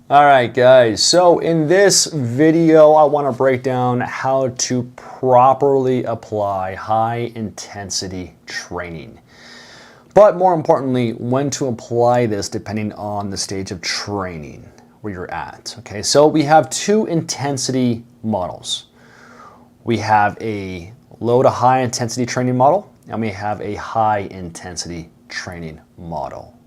All right, guys, so in this video, I want to break down how to properly apply high intensity training. But more importantly, when to apply this depending on the stage of training where you're at. Okay, so we have two intensity models. We have a low to high intensity training model, and we have a high intensity training model.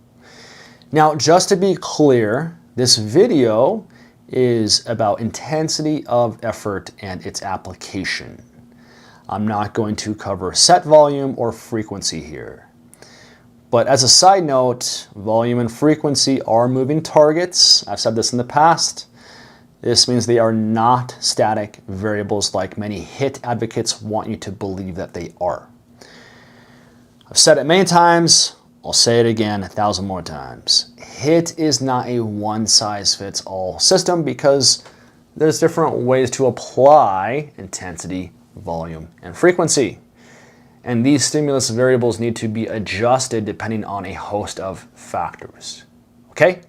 Now, just to be clear, this video is about intensity of effort and its application. I'm not going to cover set volume or frequency here. But as a side note, volume and frequency are moving targets. I've said this in the past. This means they are not static variables like many HIIT advocates want you to believe that they are. I've said it many times. I'll say it again 1,000 more times. HIIT is not a one-size-fits-all system because there's different ways to apply intensity, volume, and frequency. And these stimulus variables need to be adjusted depending on a host of factors. Okay?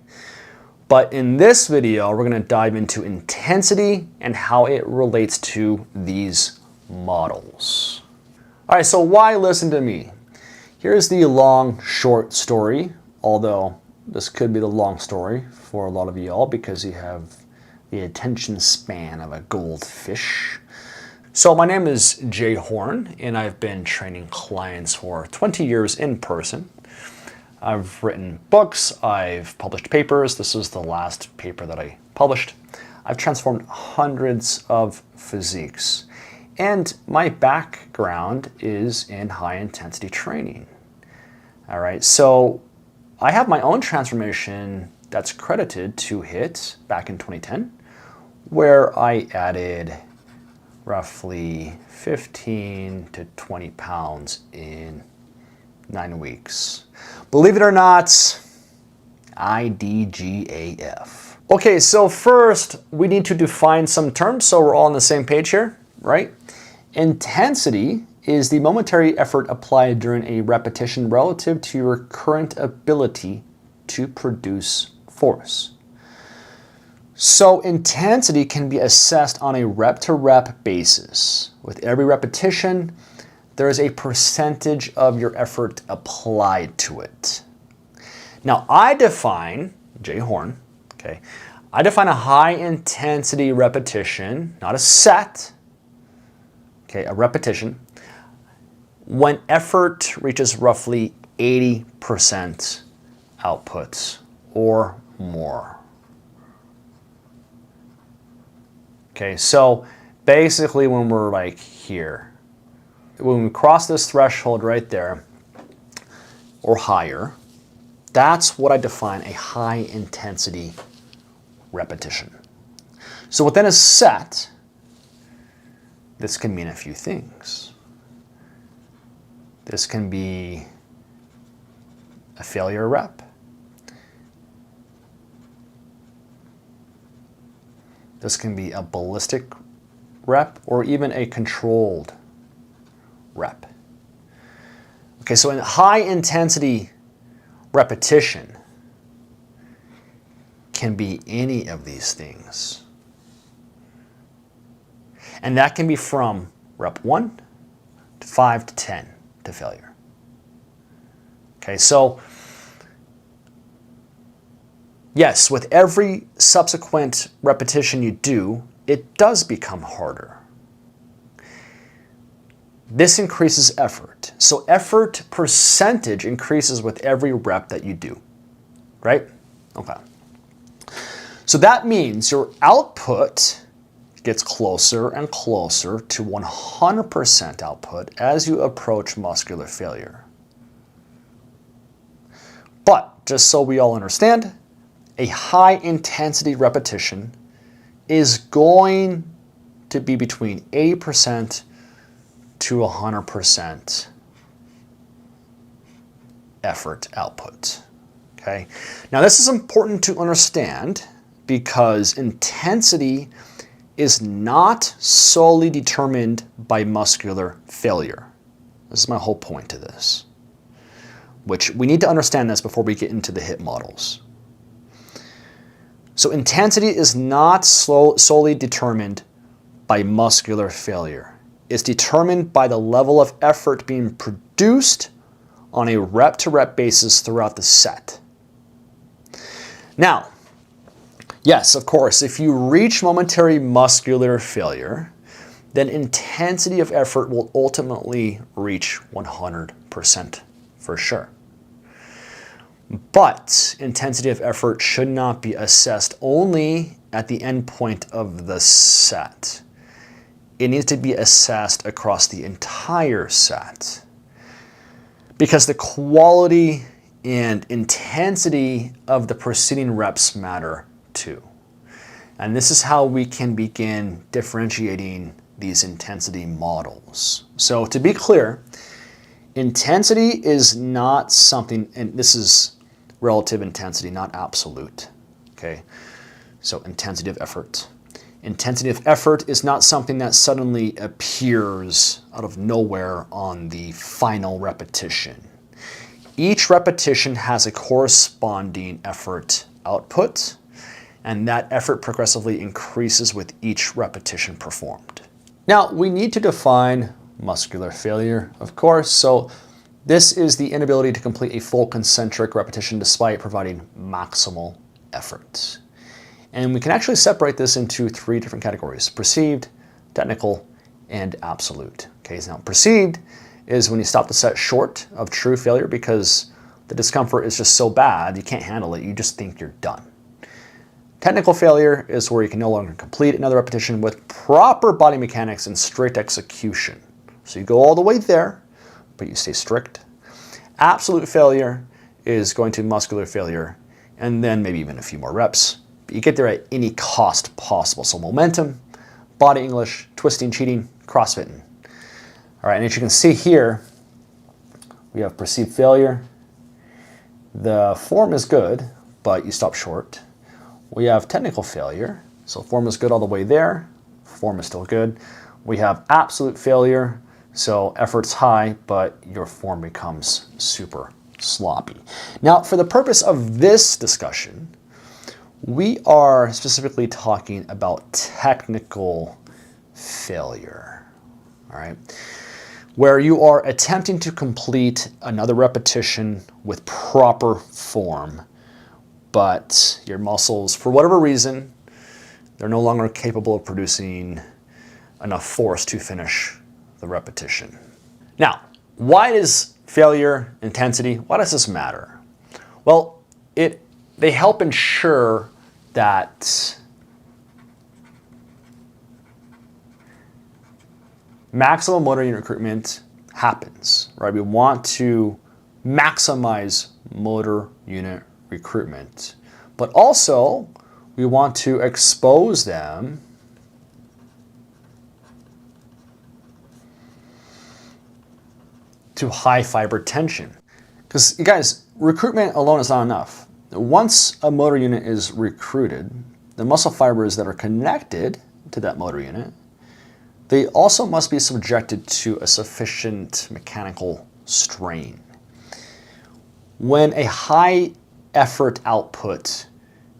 But in this video, we're going to dive into intensity and how it relates to these models. All right, so why listen to me? Here's the long, short story, although this could be the long story for a lot of y'all because you have the attention span of a goldfish. So my name is Jay Horn, and I've been training clients for 20 years in person. I've written books, I've published papers. This is the last paper that I published. I've transformed hundreds of physiques. And my background is in high intensity training. All right, so I have my own transformation that's credited to HIIT back in 2010, where I added roughly 15 to 20 pounds in 9 weeks. Believe it or not, IDGAF. Okay, so first we need to define some terms so we're all on the same page here, right? Intensity is the momentary effort applied during a repetition relative to your current ability to produce force. So intensity can be assessed on a rep-to-rep basis. With every repetition, there is a percentage of your effort applied to it. Now I define, Jay Horn, okay, I define a high intensity repetition, not a set, okay, a repetition, when effort reaches roughly 80% output or more. Okay, so basically when we're like here, when we cross this threshold right there or higher, that's what I define a high intensity repetition. So within a set, this can mean a few things. This can be a failure rep. This can be a ballistic rep or even a controlled rep. Okay, so in high intensity repetition can be any of these things. And that can be from rep 1 to 5 to 10 to failure. Okay, so yes, with every subsequent repetition you do, it does become harder. This increases effort. So effort percentage increases with every rep that you do, right? Okay. So that means your output gets closer and closer to 100% output as you approach muscular failure. But just so we all understand, a high intensity repetition is going to be between 80% to 100% effort output. Okay? Now this is important to understand because intensity is not solely determined by muscular failure. This is my whole point to this, which we need to understand this before we get into the HIIT models. So intensity is not solely determined by muscular failure. It's determined by the level of effort being produced on a rep-to-rep basis throughout the set. Now, yes, of course, if you reach momentary muscular failure, then intensity of effort will ultimately reach 100% for sure. But intensity of effort should not be assessed only at the end point of the set. It needs to be assessed across the entire set, because the quality and intensity of the preceding reps matter too. And this is how we can begin differentiating these intensity models. So to be clear, intensity is not something, and this is relative intensity, not absolute, okay? So intensity of effort. Intensity of effort is not something that suddenly appears out of nowhere on the final repetition. Each repetition has a corresponding effort output, and that effort progressively increases with each repetition performed. Now, we need to define muscular failure, of course. So this is the inability to complete a full concentric repetition despite providing maximal effort. And we can actually separate this into 3 different categories: perceived, technical, and absolute. Okay, so now perceived is when you stop the set short of true failure because the discomfort is just so bad you can't handle it, you just think you're done. Technical failure is where you can no longer complete another repetition with proper body mechanics and strict execution. So you go all the way there, but you stay strict. Absolute failure is going to muscular failure, and then maybe even a few more reps. But you get there at any cost possible. So momentum, body English, twisting, cheating, crossfitting. All right, and as you can see here, we have perceived failure. The form is good, but you stop short. We have technical failure. So form is good all the way there. Form is still good. We have absolute failure. So effort's high, but your form becomes super sloppy. Now, for the purpose of this discussion, we are specifically talking about technical failure, all right? Where you are attempting to complete another repetition with proper form, but your muscles, for whatever reason, they're no longer capable of producing enough force to finish the repetition. Now, why does failure, intensity, why does this matter? Well, they help ensure that maximum motor unit recruitment happens, right? We want to maximize motor unit recruitment, but also we want to expose them to high fiber tension. Because you guys, recruitment alone is not enough. Once a motor unit is recruited, the muscle fibers that are connected to that motor unit, they also must be subjected to a sufficient mechanical strain. When a high effort output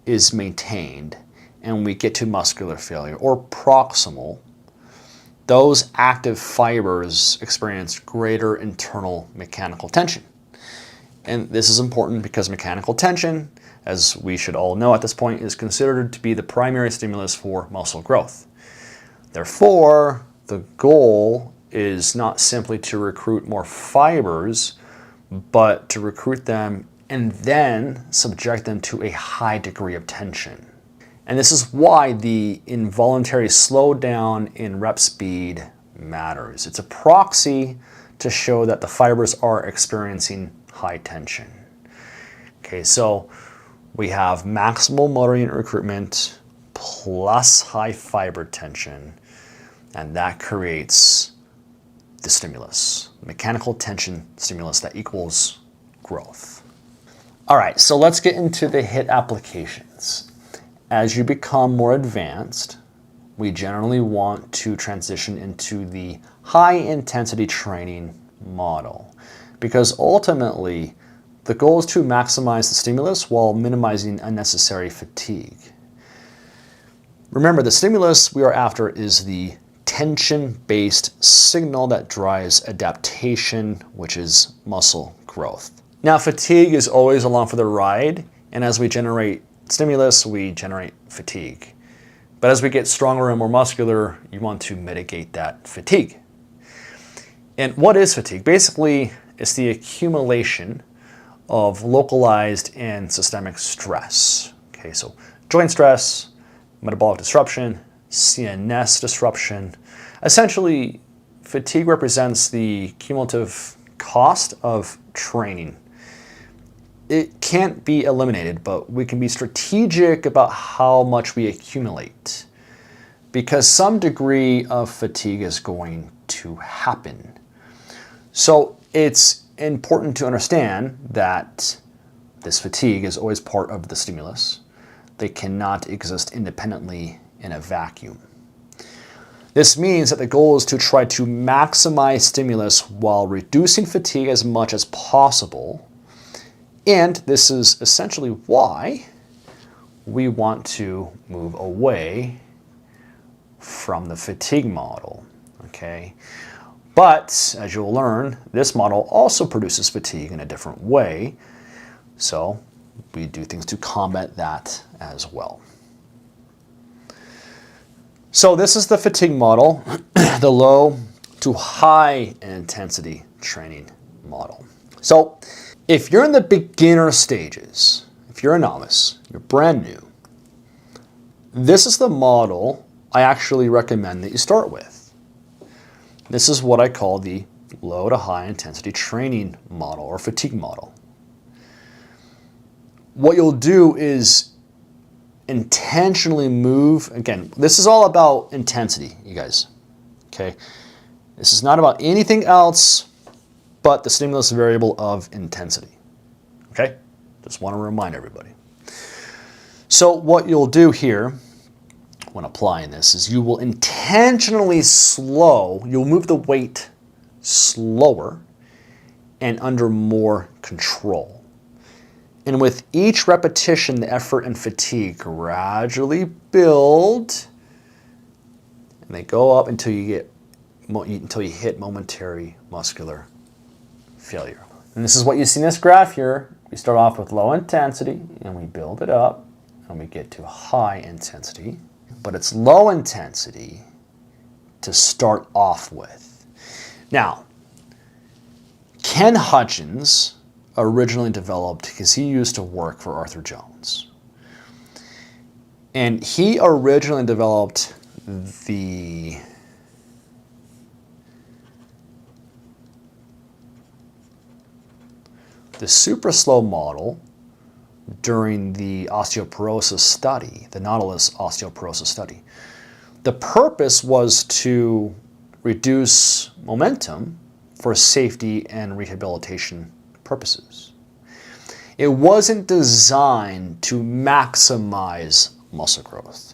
is maintained and we get to muscular failure or proximal, those active fibers experience greater internal mechanical tension. And this is important because mechanical tension, as we should all know at this point, is considered to be the primary stimulus for muscle growth. Therefore, the goal is not simply to recruit more fibers, but to recruit them and then subject them to a high degree of tension. And this is why the involuntary slowdown in rep speed matters. It's a proxy to show that the fibers are experiencing high tension. Okay, so we have maximal motor unit recruitment plus high fiber tension, and that creates the stimulus, mechanical tension stimulus that equals growth. All right, so let's get into the HIIT applications. As you become more advanced, we generally want to transition into the high intensity training model, because ultimately the goal is to maximize the stimulus while minimizing unnecessary fatigue. Remember, the stimulus we are after is the tension-based signal that drives adaptation, which is muscle growth. Now, fatigue is always along for the ride, and as we generate stimulus, we generate fatigue. But as we get stronger and more muscular, you want to mitigate that fatigue. And what is fatigue? Basically, it's the accumulation of localized and systemic stress. Okay, so joint stress, metabolic disruption, CNS disruption. Essentially, fatigue represents the cumulative cost of training. It can't be eliminated, but we can be strategic about how much we accumulate, because some degree of fatigue is going to happen. So it's important to understand that this fatigue is always part of the stimulus. They cannot exist independently in a vacuum. This means that the goal is to try to maximize stimulus while reducing fatigue as much as possible. And this is essentially why we want to move away from the fatigue model, okay? But as you'll learn, this model also produces fatigue in a different way. So we do things to combat that as well. So this is the fatigue model, the low to high intensity training model. So if you're in the beginner stages, if you're a novice, you're brand new, this is the model I actually recommend that you start with. This is what I call the low to high intensity training model or fatigue model. What you'll do is intentionally move. Again, this is all about intensity, you guys. Okay? This is not about anything else but the stimulus variable of intensity. Okay? Just want to remind everybody. So what you'll do here when applying this is you will intentionally you'll move the weight slower and under more control. And with each repetition, the effort and fatigue gradually build, and they go up until you hit momentary muscular failure. And this is what you see in this graph here. We start off with low intensity, and we build it up, and we get to high intensity. But it's low intensity to start off with. Now, Ken Hutchins originally developed, because he used to work for Arthur Jones, and he originally developed the super slow model during the osteoporosis study, the Nautilus osteoporosis study. The purpose was to reduce momentum for safety and rehabilitation purposes. It wasn't designed to maximize muscle growth.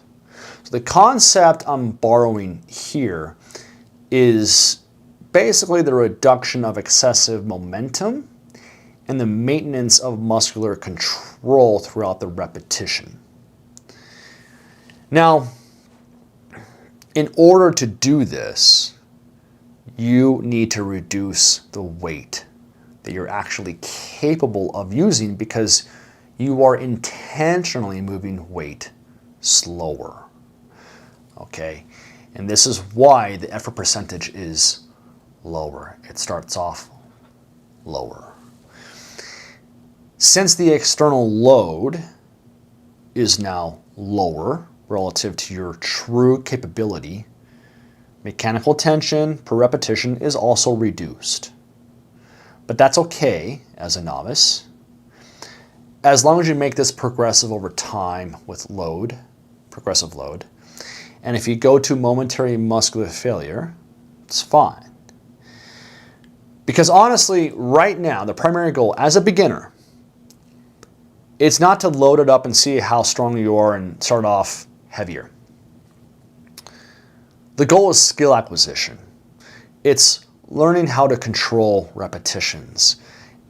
So the concept I'm borrowing here is basically the reduction of excessive momentum and the maintenance of muscular control throughout the repetition. Now, in order to do this, you need to reduce the weight that you're actually capable of using, because you are intentionally moving weight slower. Okay? And this is why the effort percentage is lower. It starts off lower. Since the external load is now lower relative to your true capability, mechanical tension per repetition is also reduced. But that's okay as a novice, as long as you make this progressive over time with load, progressive load. And if you go to momentary muscular failure, it's fine. Because honestly, right now, the primary goal as a beginner, it's not to load it up and see how strong you are and start off heavier. The goal is skill acquisition. It's learning how to control repetitions.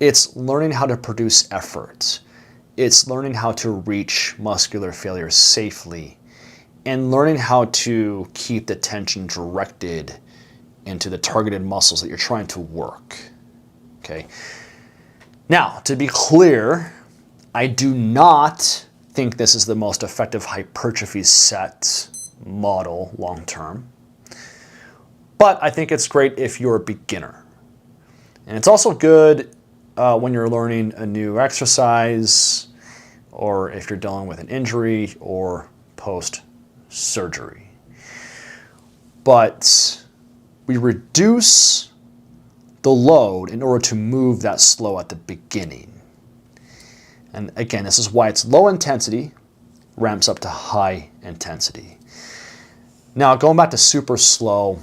It's learning how to produce effort. It's learning how to reach muscular failure safely and learning how to keep the tension directed into the targeted muscles that you're trying to work. Okay. Now, to be clear, I do not think this is the most effective hypertrophy set model long term, but I think it's great if you're a beginner. And it's also good when you're learning a new exercise, or if you're dealing with an injury or post-surgery. But we reduce the load in order to move that slow at the beginning. And again, this is why it's low intensity, ramps up to high intensity. Now, going back to super slow,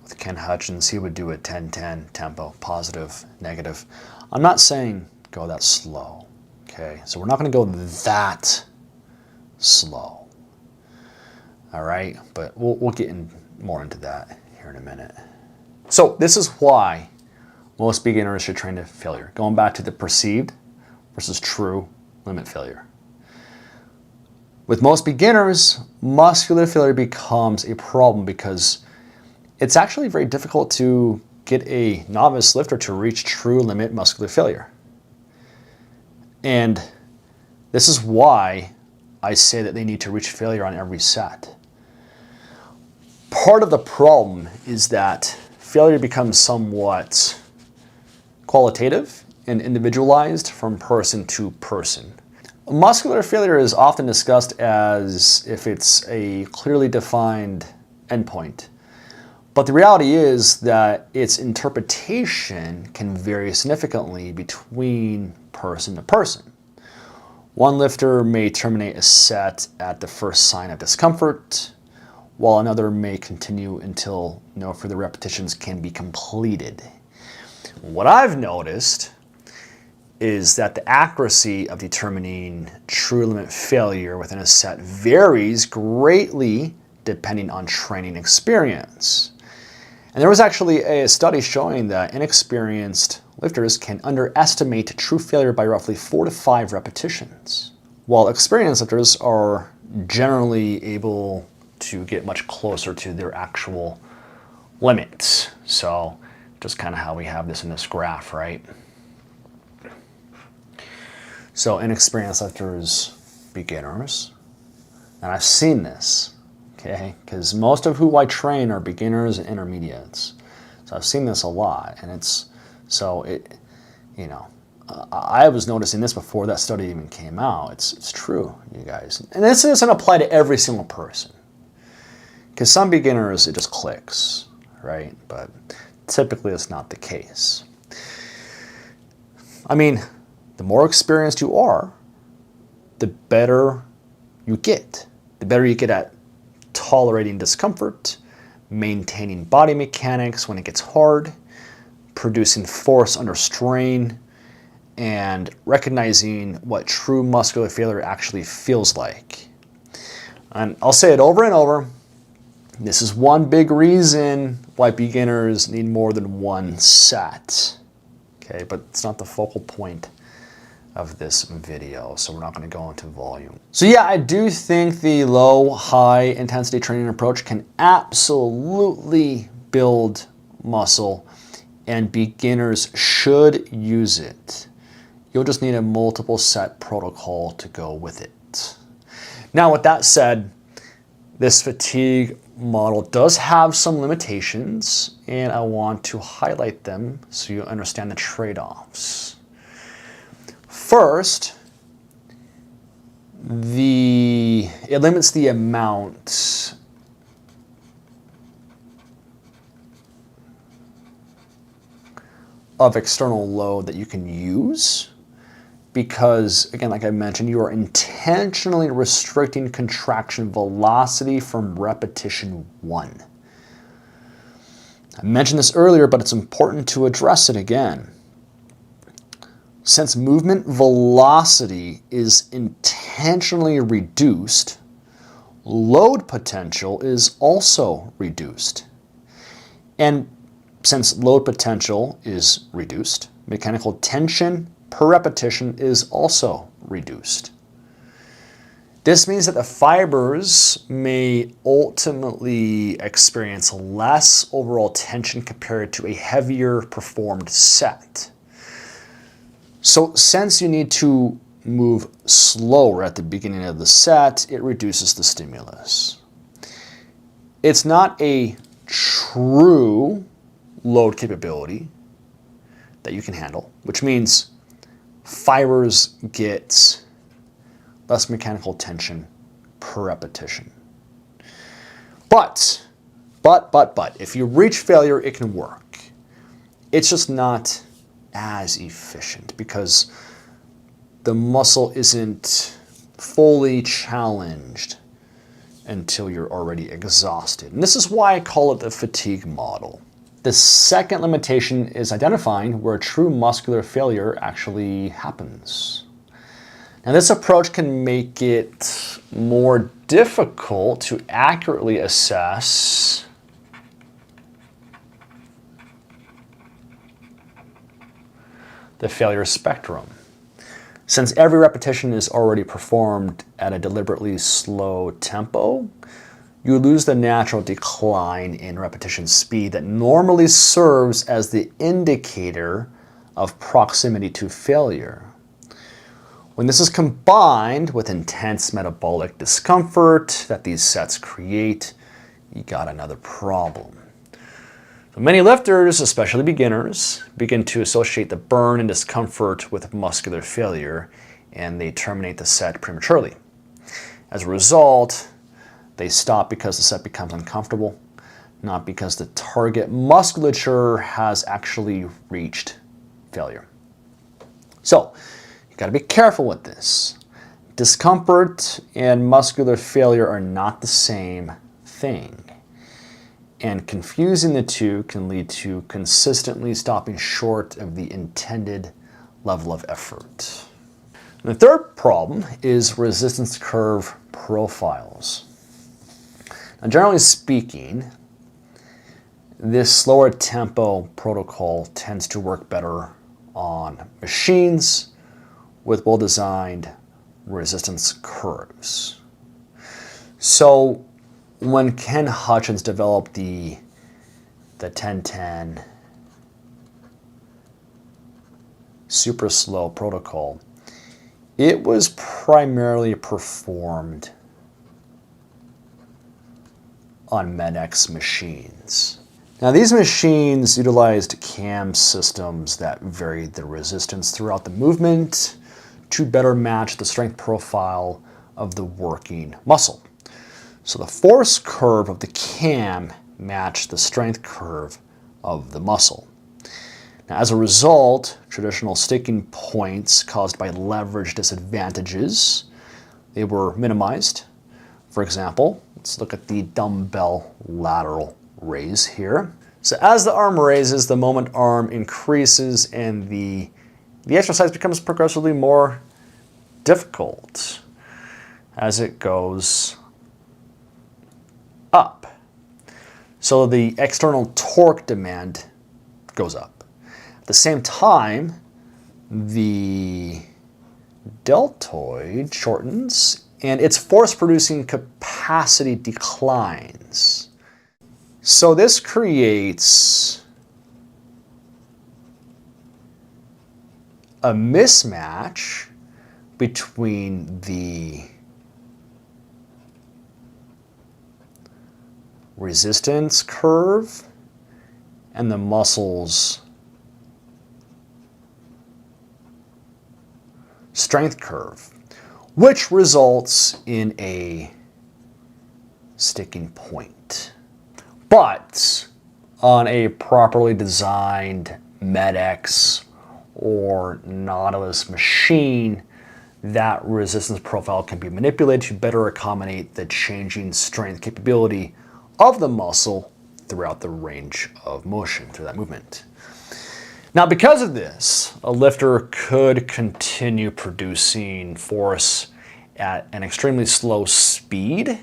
with Ken Hutchins, he would do a 10-10 tempo, positive, negative. I'm not saying go that slow, okay? So we're not going to go that slow, all right? But we'll get more into that here in a minute. So this is why most beginners should train to failure. Going back to the perceived versus true limit failure. With most beginners, muscular failure becomes a problem because it's actually very difficult to get a novice lifter to reach true limit muscular failure. And this is why I say that they need to reach failure on every set. Part of the problem is that failure becomes somewhat qualitative and individualized from person to person. Muscular failure is often discussed as if it's a clearly defined endpoint. But the reality is that its interpretation can vary significantly between person to person. One lifter may terminate a set at the first sign of discomfort, while another may continue until no further repetitions can be completed. What I've noticed is that the accuracy of determining true limit failure within a set varies greatly depending on training experience. And there was actually a study showing that inexperienced lifters can underestimate true failure by roughly 4 to 5 repetitions, while experienced lifters are generally able to get much closer to their actual limits. So just kind of how we have this in this graph, right? So inexperienced lifters, beginners, and I've seen this, okay? Because most of who I train are beginners and intermediates. So I've seen this a lot, and I was noticing this before that study even came out. It's true, you guys. And this doesn't apply to every single person. Because some beginners, it just clicks, right? But typically it's not the case. I mean, the more experienced you are, the better you get. The better you get at tolerating discomfort, maintaining body mechanics when it gets hard, producing force under strain, and recognizing what true muscular failure actually feels like. And I'll say it over and over, this is one big reason why beginners need more than one set. Okay, but it's not the focal point of this video, so we're not going to go into volume. So yeah, I do think the low-high intensity training approach can absolutely build muscle, and beginners should use it. You'll just need a multiple set protocol to go with it. Now, with that said, this fatigue model does have some limitations, and I want to highlight them so you understand the trade-offs. First, it limits the amount of external load that you can use because, again, like I mentioned, you are intentionally restricting contraction velocity from repetition 1. I mentioned this earlier, but it's important to address it again. Since movement velocity is intentionally reduced, load potential is also reduced. And since load potential is reduced, mechanical tension per repetition is also reduced. This means that the fibers may ultimately experience less overall tension compared to a heavier performed set. So since you need to move slower at the beginning of the set, it reduces the stimulus. It's not a true load capability that you can handle, which means fibers get less mechanical tension per repetition. But, if you reach failure, it can work. It's just not as efficient because the muscle isn't fully challenged until you're already exhausted. And this is why I call it the fatigue model. The second limitation is identifying where true muscular failure actually happens. Now, this approach can make it more difficult to accurately assess the failure spectrum. Since every repetition is already performed at a deliberately slow tempo, you lose the natural decline in repetition speed that normally serves as the indicator of proximity to failure. When this is combined with intense metabolic discomfort that these sets create, you got another problem. So many lifters, especially beginners, begin to associate the burn and discomfort with muscular failure, and they terminate the set prematurely. As a result, they stop because the set becomes uncomfortable, not because the target musculature has actually reached failure. So, you got to be careful with this. Discomfort and muscular failure are not the same thing. And confusing the two can lead to consistently stopping short of the intended level of effort. And the third problem is resistance curve profiles. Now, generally speaking, this slower tempo protocol tends to work better on machines with well-designed resistance curves. So when Ken Hutchins developed the 1010 super slow protocol, it was primarily performed on Med-X machines. Now, these machines utilized cam systems that varied the resistance throughout the movement to better match the strength profile of the working muscle. So the force curve of the cam matched the strength curve of the muscle. Now, as a result, traditional sticking points caused by leverage disadvantages, they were minimized. For example, let's look at the dumbbell lateral raise here. So as the arm raises, the moment arm increases and the exercise becomes progressively more difficult as it goes up. So the external torque demand goes up. At the same time, the deltoid shortens and its force-producing capacity declines. So this creates a mismatch between the resistance curve and the muscle's strength curve, which results in a sticking point. But on a properly designed Med-X or Nautilus machine, that resistance profile can be manipulated to better accommodate the changing strength capability of the muscle throughout the range of motion through that movement. Now, because of this, a lifter could continue producing force at an extremely slow speed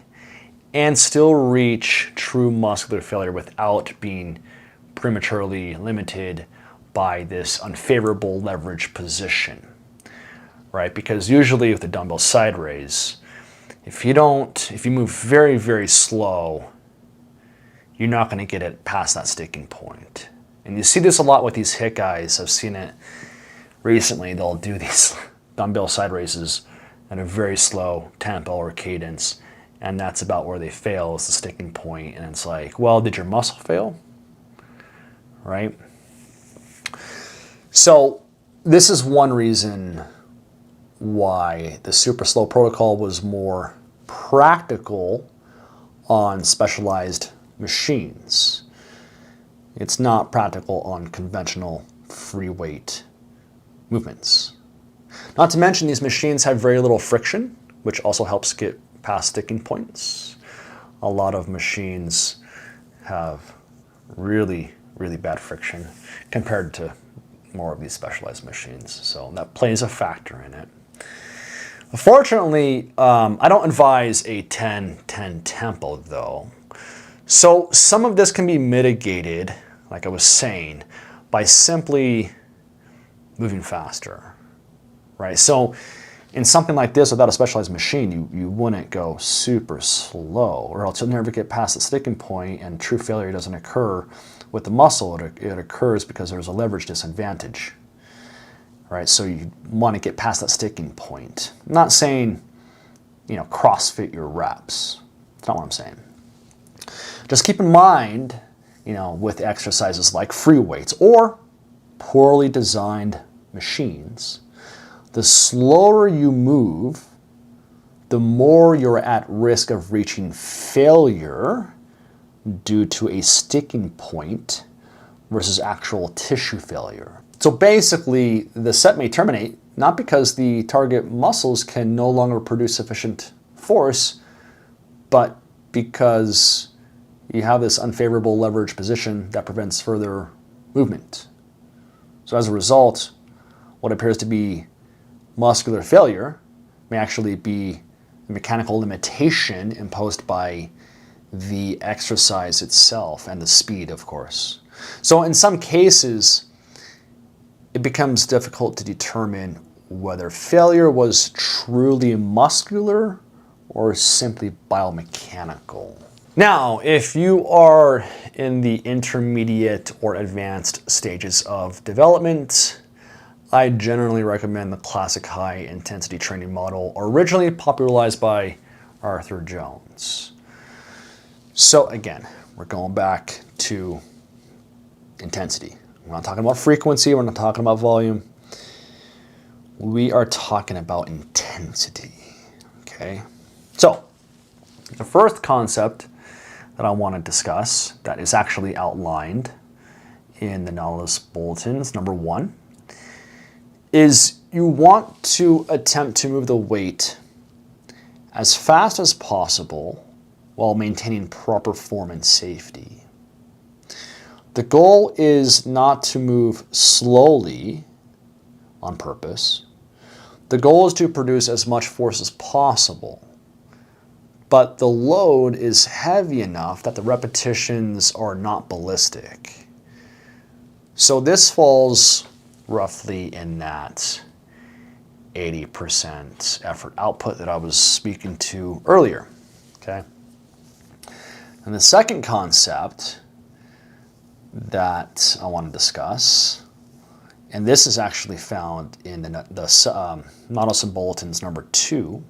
and still reach true muscular failure without being prematurely limited by this unfavorable leverage position, right? Because usually with the dumbbell side raise, if you move very, very slow, you're not going to get it past that sticking point. And you see this a lot with these HIIT guys. I've seen it recently. They'll do these dumbbell side raises at a very slow tempo or cadence, and that's about where they fail, is the sticking point. And it's like, well, did your muscle fail? Right? So this is one reason why the super slow protocol was more practical on specialized machines. It's not practical on conventional free weight movements. Not to mention, these machines have very little friction, which also helps get past sticking points. A lot of machines have really, really bad friction compared to more of these specialized machines. So that plays a factor in it. Fortunately, I don't advise a 10-10 tempo though. So some of this can be mitigated, like I was saying, by simply moving faster, right? So in something like this, without a specialized machine, you wouldn't go super slow, or else you'll never get past the sticking point, and true failure doesn't occur with the muscle. It occurs because there's a leverage disadvantage, right? So you want to get past that sticking point. I'm not saying, CrossFit your reps. That's not what I'm saying. Just keep in mind, with exercises like free weights or poorly designed machines, the slower you move, the more you're at risk of reaching failure due to a sticking point versus actual tissue failure. So basically, the set may terminate not because the target muscles can no longer produce sufficient force, but because you have this unfavorable leverage position that prevents further movement. So as a result, what appears to be muscular failure may actually be a mechanical limitation imposed by the exercise itself and the speed, of course. So in some cases, it becomes difficult to determine whether failure was truly muscular or simply biomechanical. Now, if you are in the intermediate or advanced stages of development, I generally recommend the classic high-intensity training model, originally popularized by Arthur Jones. So again, we're going back to intensity. We're not talking about frequency, we're not talking about volume. We are talking about intensity, okay? So, the first concept that I want to discuss that is actually outlined in the Nautilus bulletins, number 1, is you want to attempt to move the weight as fast as possible while maintaining proper form and safety. The goal is not to move slowly on purpose. The goal is to produce as much force as possible, but the load is heavy enough that the repetitions are not ballistic. So this falls roughly in that 80% effort output that I was speaking to earlier, okay? And the second concept that I want to discuss, and this is actually found in the Nautilus bulletins number 2,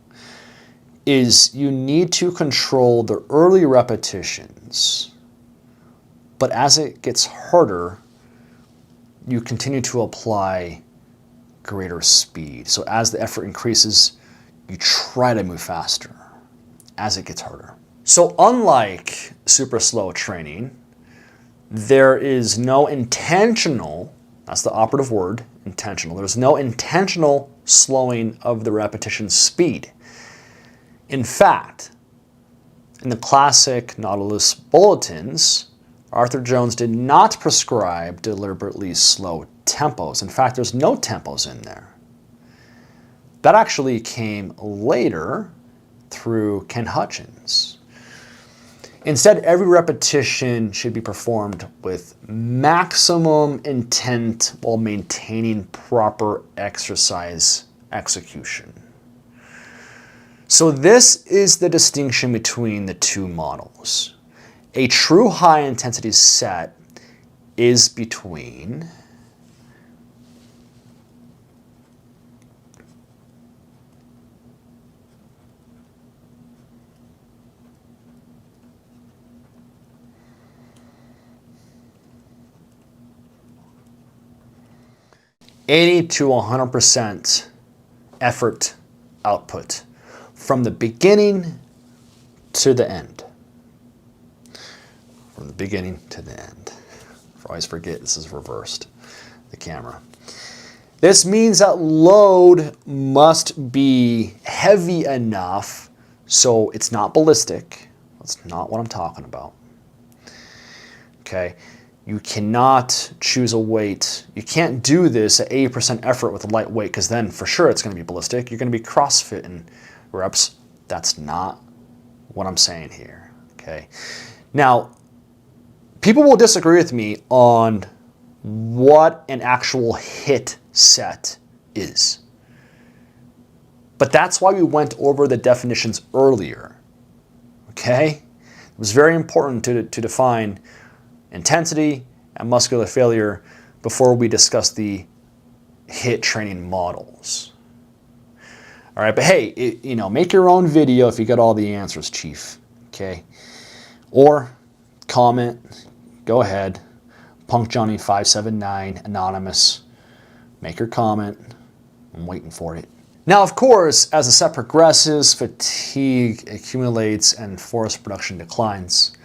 is you need to control the early repetitions, but as it gets harder, you continue to apply greater speed. So as the effort increases, you try to move faster as it gets harder. So unlike super slow training, there is no intentional, that's the operative word, intentional. There's no intentional slowing of the repetition speed. In fact, in the classic Nautilus bulletins, Arthur Jones did not prescribe deliberately slow tempos. In fact, there's no tempos in there. That actually came later through Ken Hutchins. Instead, every repetition should be performed with maximum intent while maintaining proper exercise execution. So this is the distinction between the two models. A true high intensity set is between 80 to 100% effort output from the beginning to the end. From the beginning to the end. I always forget this is reversed, the camera. This means that load must be heavy enough so it's not ballistic. That's not what I'm talking about. Okay, you cannot choose a weight. You can't do this at 80% effort with a light weight because then for sure it's going to be ballistic. You're going to be CrossFitting reps. That's not what I'm saying here. Okay, now people will disagree with me on what an actual HIIT set is. But that's why we went over the definitions earlier. Okay? It was very important to define intensity and muscular failure before we discuss the HIIT training models. All right, but hey, make your own video if you got all the answers, Chief. Okay? Or comment, go ahead. PunkJohnny579, anonymous. Make your comment. I'm waiting for it. Now, of course, as the set progresses, fatigue accumulates and force production declines.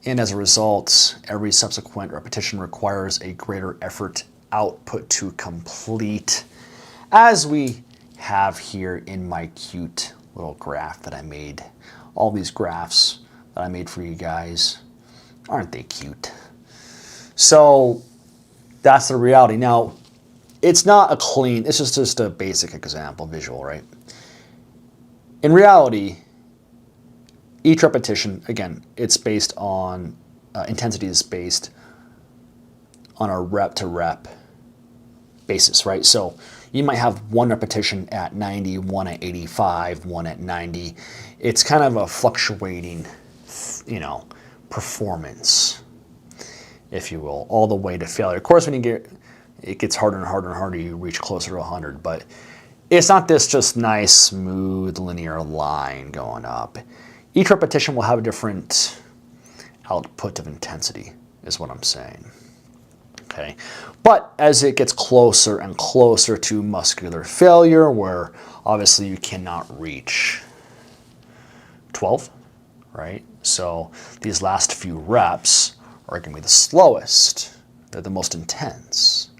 And as a result, every subsequent repetition requires a greater effort output to complete, as we have here in my cute little graph that I made. All these graphs that I made for you guys, aren't they cute? So that's the reality. Now, it's not a clean, it's just a basic example, visual, right? In reality, each repetition, again, it's based on, intensity is based on a rep to rep basis, right? So you might have one repetition at 90, one at 85, one at 90. It's kind of a fluctuating, performance, if you will, all the way to failure. Of course, when it gets harder and harder and harder, you reach closer to 100, but it's not this just nice, smooth, linear line going up. Each repetition will have a different output of intensity, is what I'm saying. Okay, but as it gets closer and closer to muscular failure, where obviously you cannot reach 12, right? So these last few reps are going to be the slowest. They're the most intense,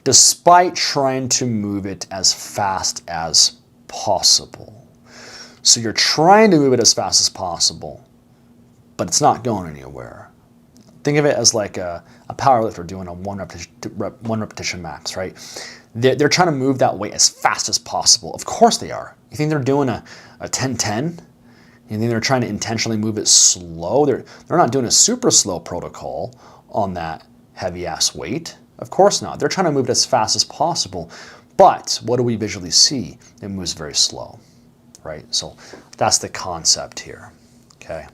despite trying to move it as fast as possible. So you're trying to move it as fast as possible, but it's not going anywhere. Think of it as like a power lifter doing a one repetition max, right? They're trying to move that weight as fast as possible. Of course they are. You think they're doing a 10-10? You think they're trying to intentionally move it slow? They're not doing a super slow protocol on that heavy ass weight. Of course not. They're trying to move it as fast as possible. But what do we visually see? It moves very slow, right? So that's the concept here, okay?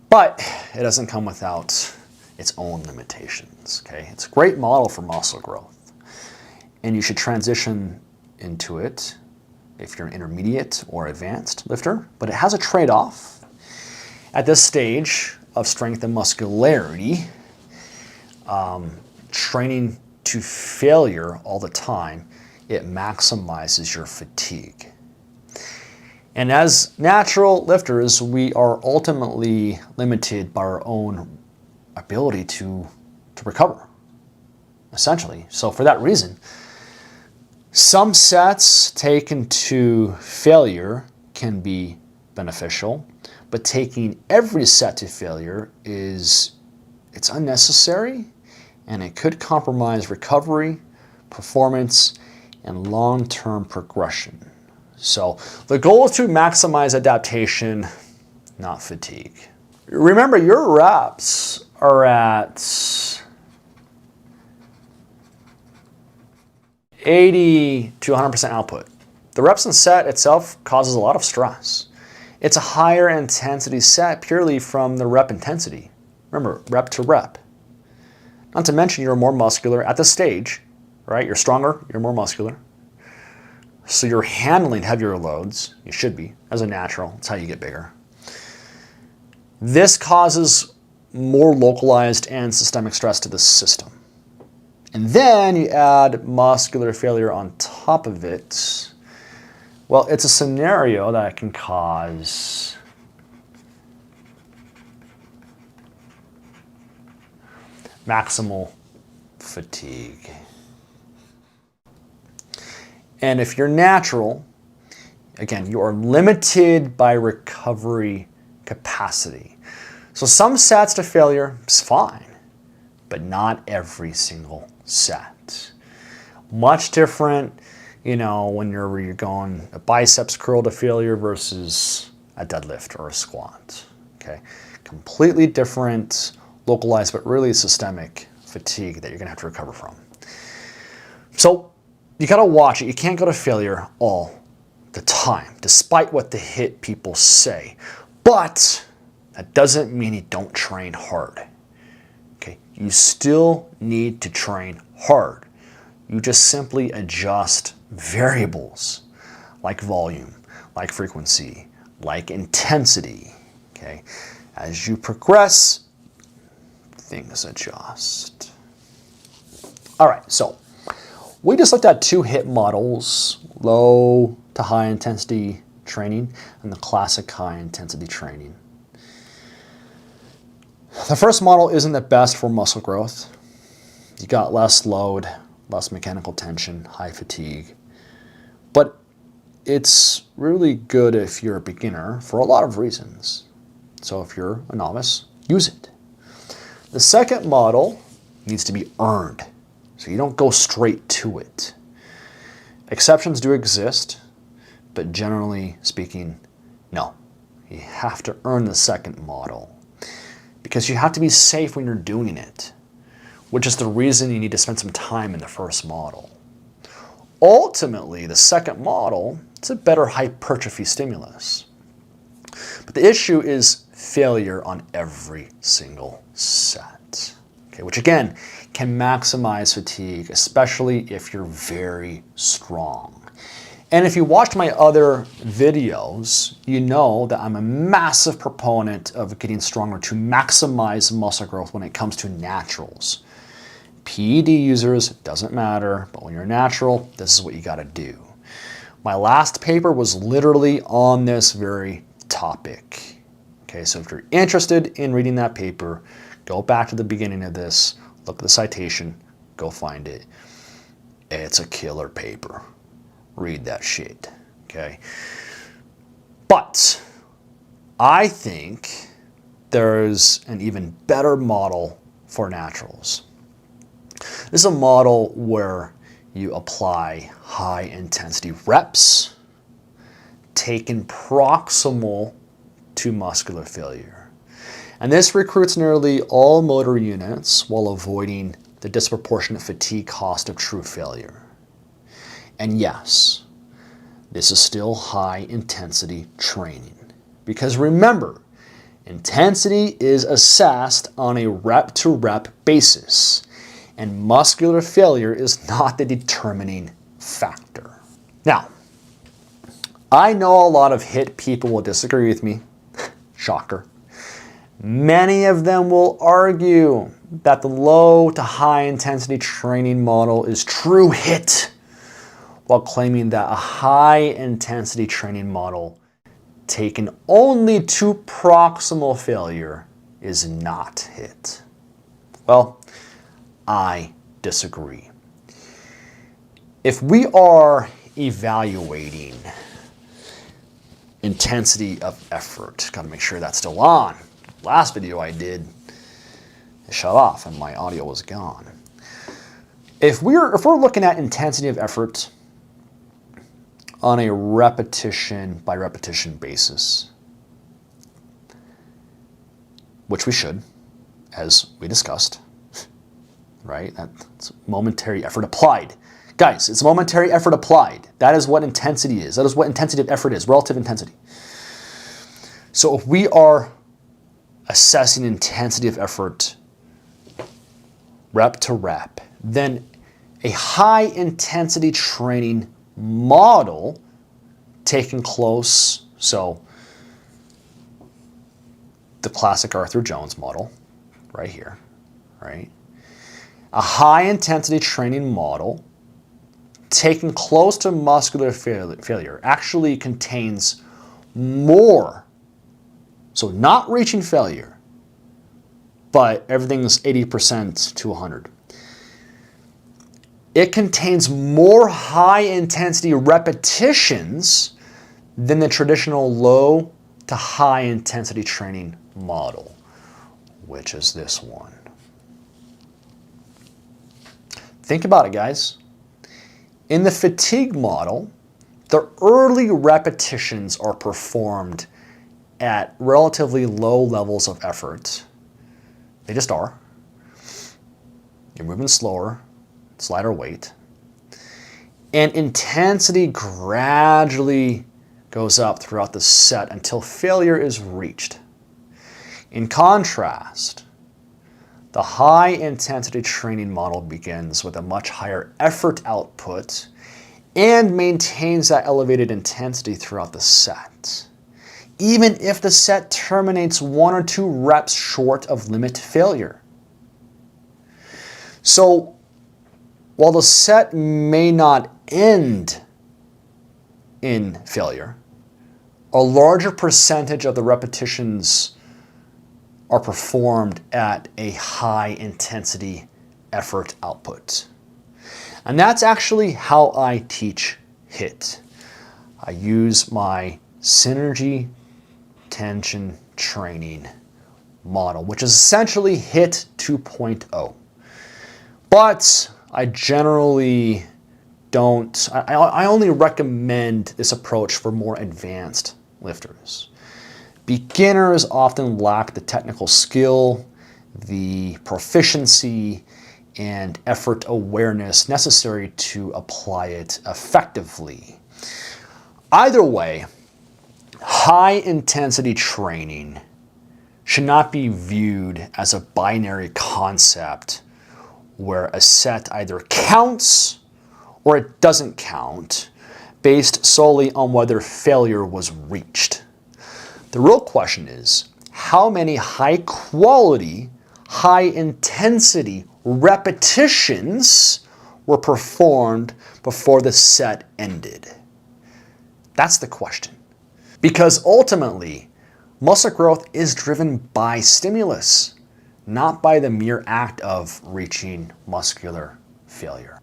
But it doesn't come without its own limitations, okay? It's a great model for muscle growth, and you should transition into it if you're an intermediate or advanced lifter, but it has a trade-off. At this stage of strength and muscularity, training to failure all the time, it maximizes your fatigue. And as natural lifters, we are ultimately limited by our own ability to recover, essentially. So for that reason, some sets taken to failure can be beneficial, but taking every set to failure it's unnecessary, and it could compromise recovery, performance, and long-term progression. So the goal is to maximize adaptation, not fatigue. Remember, your reps are at 80 to 100% output. The reps and set itself causes a lot of stress. It's a higher intensity set purely from the rep intensity. Remember, rep to rep. Not to mention you're more muscular at this stage, right? You're stronger, you're more muscular. So you're handling heavier loads. You should be, as a natural. That's how you get bigger. This causes more localized and systemic stress to the system. And then you add muscular failure on top of it. Well, it's a scenario that can cause maximal fatigue. And if you're natural, again, you are limited by recovery capacity. So some sets to failure is fine, but not every single set. Much different, when you're going a biceps curl to failure versus a deadlift or a squat. Okay, completely different, localized, but really systemic fatigue that you're gonna have to recover from. So you gotta watch it. You can't go to failure all the time, despite what the HIIT people say. But that doesn't mean you don't train hard. Okay, you still need to train hard. You just simply adjust variables like volume, like frequency, like intensity. Okay, as you progress, things adjust. All right, so we just looked at two HIIT models, low to high intensity training and the classic high intensity training. The first model isn't the best for muscle growth. You got less load, less mechanical tension, high fatigue. But it's really good if you're a beginner for a lot of reasons. So if you're a novice, use it. The second model needs to be earned, so you don't go straight to it. Exceptions do exist, but generally speaking, no. You have to earn the second model because you have to be safe when you're doing it, which is the reason you need to spend some time in the first model. Ultimately, the second model is a better hypertrophy stimulus. But the issue is failure on every single set, okay, which again can maximize fatigue, especially if you're very strong. And if you watched my other videos, you know that I'm a massive proponent of getting stronger to maximize muscle growth when it comes to naturals. PED users, it doesn't matter, but when you're natural, this is what you gotta do. My last paper was literally on this very topic. Okay, so if you're interested in reading that paper, go back to the beginning of this, look at the citation, go find it. It's a killer paper. Read that shit, okay? But I think there's an even better model for naturals. This is a model where you apply high intensity reps taken proximal to muscular failure. And this recruits nearly all motor units while avoiding the disproportionate fatigue cost of true failure. And yes, this is still high intensity training. Because remember, intensity is assessed on a rep to rep basis. And muscular failure is not the determining factor. Now, I know a lot of HIIT people will disagree with me. Shocker. Many of them will argue that the low to high intensity training model is true HIIT, while claiming that a high intensity training model taken only to proximal failure is not HIIT. Well, I disagree. If we are evaluating intensity of effort, gotta make sure that's still on. Last video I did, it shut off and my audio was gone. If we're looking at intensity of effort on a repetition by repetition basis, which we should, as we discussed, right? That's momentary effort applied. Guys, it's momentary effort applied. That is what intensity is. That is what intensity of effort is, relative intensity. So if we are assessing intensity of effort rep to rep, then a high intensity training model taken close, so the classic Arthur Jones model right here, right? A high intensity training model taken close to muscular failure actually contains more, so not reaching failure, but everything's 80% to 100. It contains more high intensity repetitions than the traditional low to high intensity training model, which is this one. Think about it, guys. In the fatigue model, the early repetitions are performed at relatively low levels of effort. They just are. You're moving slower, it's lighter weight. And intensity gradually goes up throughout the set until failure is reached. In contrast, the high intensity training model begins with a much higher effort output and maintains that elevated intensity throughout the set, even if the set terminates 1 or 2 reps short of limit failure. So while the set may not end in failure, a larger percentage of the repetitions are performed at a high intensity effort output. And that's actually how I teach HIIT. I use my synergy tension training model, which is essentially HIIT 2.0. But I generally don't, I only recommend this approach for more advanced lifters. Beginners often lack the technical skill, the proficiency, and effort awareness necessary to apply it effectively. Either way, high intensity training should not be viewed as a binary concept where a set either counts or it doesn't count based solely on whether failure was reached. The real question is, how many high quality, high intensity repetitions were performed before the set ended? That's the question. Because ultimately, muscle growth is driven by stimulus, not by the mere act of reaching muscular failure.